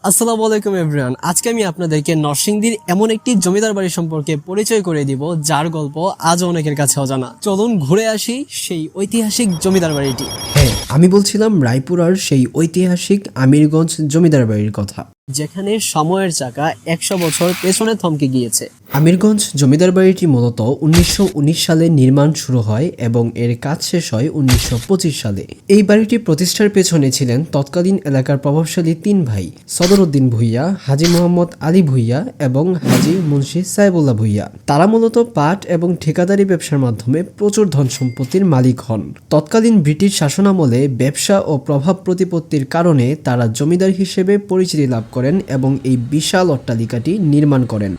আসসালামু আলাইকুম এভরিওয়ান। আজকে আমি আপনাদেরকে নরসিংদীর এমন একটি জমিদার বাড়ি সম্পর্কে পরিচয় করে দিব যার গল্প আজও অনেকের কাছে অজানা। চলুন ঘুরে আসি সেই ঐতিহাসিক জমিদার বাড়িটি। হ্যাঁ, আমি বলছিলাম রায়পুরার সেই ঐতিহাসিক আমিরগঞ্জ জমিদার বাড়ির কথা, যেখানে সময়ের চাকা 100 বছর পেছনে থমকে গিয়েছে। আমিরগঞ্জ জমিদার বাড়িটি মূলত 1919 সালে নির্মাণ শুরু হয় এবং এর কাজ শেষ হয় 1925 সালে। এই বাড়িটি প্রতিষ্ঠার পেছনে ছিলেন তৎকালীন এলাকার প্রভাবশালী 3 ভাই, সদরউদ্দিন ভূঁইয়া, হাজী মোহাম্মদ আলী ভূঁইয়া এবং হাজী মুন্সি সাহেবুল্লাহ ভূঁইয়া। তারা মূলত পাট এবং ঠিকাদারি ব্যবসার মাধ্যমে প্রচুর ধন সম্পত্তির মালিক হন। তৎকালীন ব্রিটিশ শাসনামলে ব্যবসা ও প্রভাব প্রতিপত্তির কারণে তারা জমিদার হিসেবে পরিচিতি লাভ করেন এবং এই বিশাল অট্টালিকাটি নির্মাণ করেন।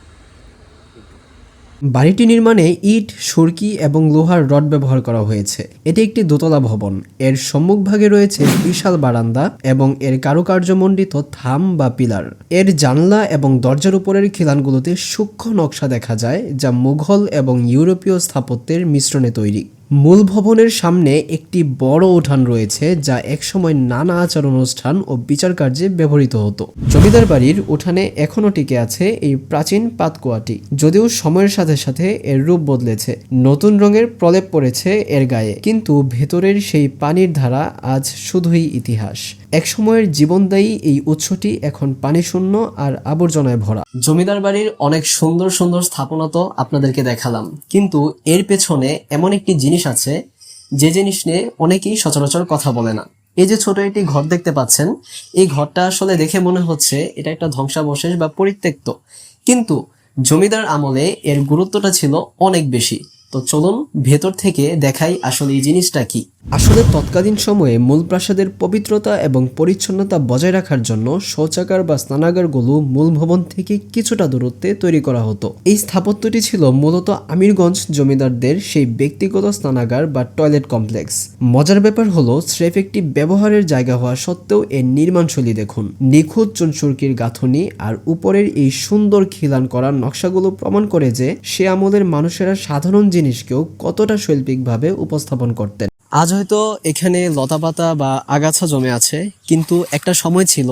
বাড়িটি নির্মাণে ইট, সুরকি এবং লোহার রড ব্যবহার করা হয়েছে। এটি একটি দোতলা ভবন। এর সম্মুখভাগে রয়েছে বিশাল বারান্দা এবং এর কারুকার্যমণ্ডিত থাম বা পিলার। এর জানলা এবং দরজার উপরের খিলানগুলোতে সূক্ষ্ম নকশা দেখা যায়, যা মুঘল এবং ইউরোপীয় স্থাপত্যের মিশ্রণে তৈরি। মূল ভবনের সামনে একটি বড় উঠান রয়েছে, যা একসময় নানা আচার অনুষ্ঠান ও বিচার কার্যে ব্যবহৃত হতো। জমিদার বাড়ির উঠানে এখনও টিকে আছে এই প্রাচীন পাতকুয়াটি, যদিও সময়ের সাথে সাথে এর রূপ বদলেছে। নতুন রঙের প্রলেপ পড়েছে এর গায়ে, কিন্তু ভেতরের সেই পানির ধারা আজ শুধুই ইতিহাস। একসময়ের জীবনদায়ী এই উৎসটি এখন পানিশূন্য আর আবর্জনায় ভরা। জমিদার বাড়ির অনেক সুন্দর সুন্দর স্থাপনা তো আপনাদেরকে দেখালাম, কিন্তু এর পেছনে এমন একটি জিনিস আছে যে জিনিস নিয়ে অনেকেই সচরাচর কথা বলে না। এই যে ছোট একটি ঘর দেখতে পাচ্ছেন, এই ঘরটা আসলে দেখে মনে হচ্ছে এটা একটা ধ্বংসাবশেষ বা পরিত্যক্ত, কিন্তু জমিদার আমলে এর গুরুত্বটা ছিল অনেক বেশি। তো চলুন ভেতর থেকে দেখাই আসলে এই জিনিসটা কি। আসলে তৎকালীন সময়ে মূল প্রাসাদের পবিত্রতা এবং পরিচ্ছন্নতা বজায় রাখার জন্য শৌচাগার বা স্নানাগারগুলো মূল ভবন থেকে কিছুটা দূরত্বে তৈরি করা হতো। এই স্থাপত্যটি ছিল মূলত আমিরগঞ্জ জমিদারদের সেই ব্যক্তিগত স্নানাগার বা টয়লেট কমপ্লেক্স। মজার ব্যাপার হলো, স্রেফ একটি ব্যবহারের জায়গা হওয়া সত্ত্বেও এর নির্মাণশৈলী দেখুন। নিখুঁত চুনসুরকির গাঁথুনি আর উপরের এই সুন্দর খিলান করা নকশাগুলো প্রমাণ করে যে সে আমলের মানুষেরা সাধারণ জিনিসকেও কতটা শৈল্পিকভাবে উপস্থাপন করতেন। আজ হয়তো এখানে লতাপাতা বা আগাছা জমে আছে, কিন্তু একটা সময় ছিল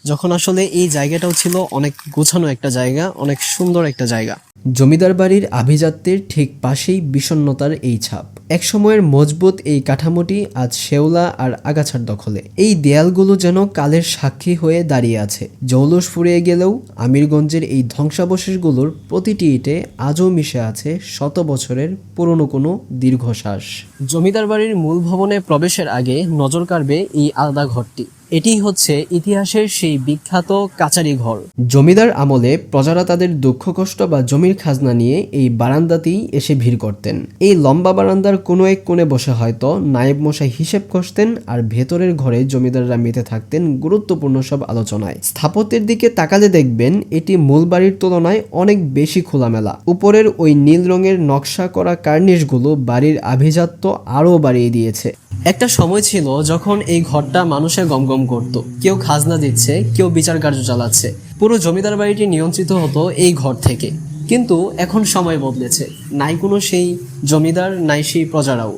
যখন আসলে এই জায়গাটাও ছিল অনেক গোছানো একটা জায়গা, অনেক সুন্দর একটা জায়গা। জমিদার বাড়ির আভিজাত্যের ঠিক পাশেই বিষণ্ণতার এই ছাপ। একসময়ের মজবুত এই কাঠামোটি আজ শেওলা আর আগাছার দখলে। এই দেয়ালগুলো যেন কালের সাক্ষী হয়ে দাঁড়িয়ে আছে। জৌলুস ফুরিয়ে গেলেও আমিরগঞ্জের এই ধ্বংসাবশেষগুলোর প্রতিটি ইটে আজও মিশে আছে শত বছরের পুরনো কোনো দীর্ঘশ্বাস। জমিদার বাড়ির মূল ভবনে প্রবেশের আগে নজর কাড়বে এই আলাদা ঘরটি। এটি হচ্ছে ইতিহাসের সেই বিখ্যাত কাচারি ঘর। জমিদার আমলে প্রজারা তাদের দুঃখ কষ্ট বা জমির খাজনা নিয়ে এই বারান্দাতেই এসে ভিড় করতেন। এই লম্বা বারান্দার কোনো এক কোণে বসে হয়তো নায়েব মশাই হিসেব কষতেন, আর ভেতরের ঘরে জমিদাররা মেতে থাকতেন গুরুত্বপূর্ণ সব আলোচনায়। স্থাপত্যের দিকে তাকালে দেখবেন এটি মূল বাড়ির তুলনায় অনেক বেশি খোলামেলা। উপরের ওই নীল রঙের নকশা করা কার্নিশগুলো বাড়ির আভিজাত্য আরও বাড়িয়ে দিয়েছে। একটা সময় ছিল যখন এই ঘরটা মানুষের গমগম করত। কেউ খাজনা দিচ্ছে, কেউ বিচার কার্য চালাচ্ছে। পুরো জমিদার বাড়িটি নিয়ন্ত্রিত হতো এই ঘর থেকে। কিন্তু এখন সময় বদলেছে, নাই কোনো সেই জমিদার, নাই সেই প্রজারাও।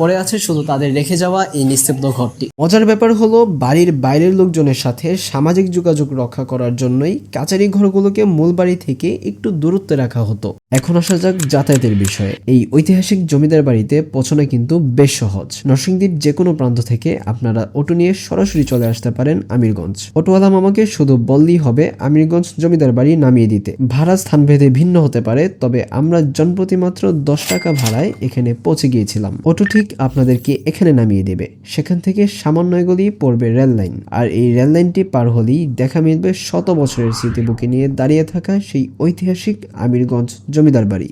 পরে আছে শুধু তাদের রেখে যাওয়া এই নিস্তব্ধ ঘরটি। মজার ব্যাপার হলো, বাড়ির বাইরের লোকজনের সাথে সামাজিক যোগাযোগ রক্ষা করার জন্যই কাচারি ঘরগুলোকে মূল বাড়ি থেকে একটু দূরত্বে রাখা হতো। এখন আসা যাক যাতায়াতের বিষয়ে। এই ঐতিহাসিক জমিদার বাড়িতে পৌঁছানো কিন্তু বেশ সহজ। নরসিংদীর যে কোনো প্রান্ত থেকে আপনারা অটো নিয়ে সরাসরি চলে আসতে পারেন আমিরগঞ্জ। অটোওয়ালা মামাকে শুধু বললেই হবে আমিরগঞ্জ জমিদার বাড়ি নামিয়ে দিতে। ভাড়া স্থানভেদে ভিন্ন হতে পারে, তবে আমরা জনপ্রতি মাত্র 10 টাকা ভাড়ায় এখানে পৌঁছে গিয়েছিলাম। অটো ঠিক আপনাদেরকে এখানে নামিয়ে দেবে। সেখান থেকে সামান্য এগোলেই পড়বে রেল লাইন, আর এই রেল লাইনটি পার হলেই দেখা মিলবে শত বছরের স্মৃতি বুকে নিয়ে দাঁড়িয়ে থাকা সেই ঐতিহাসিক আমিরগঞ্জ জমিদার বাড়ি।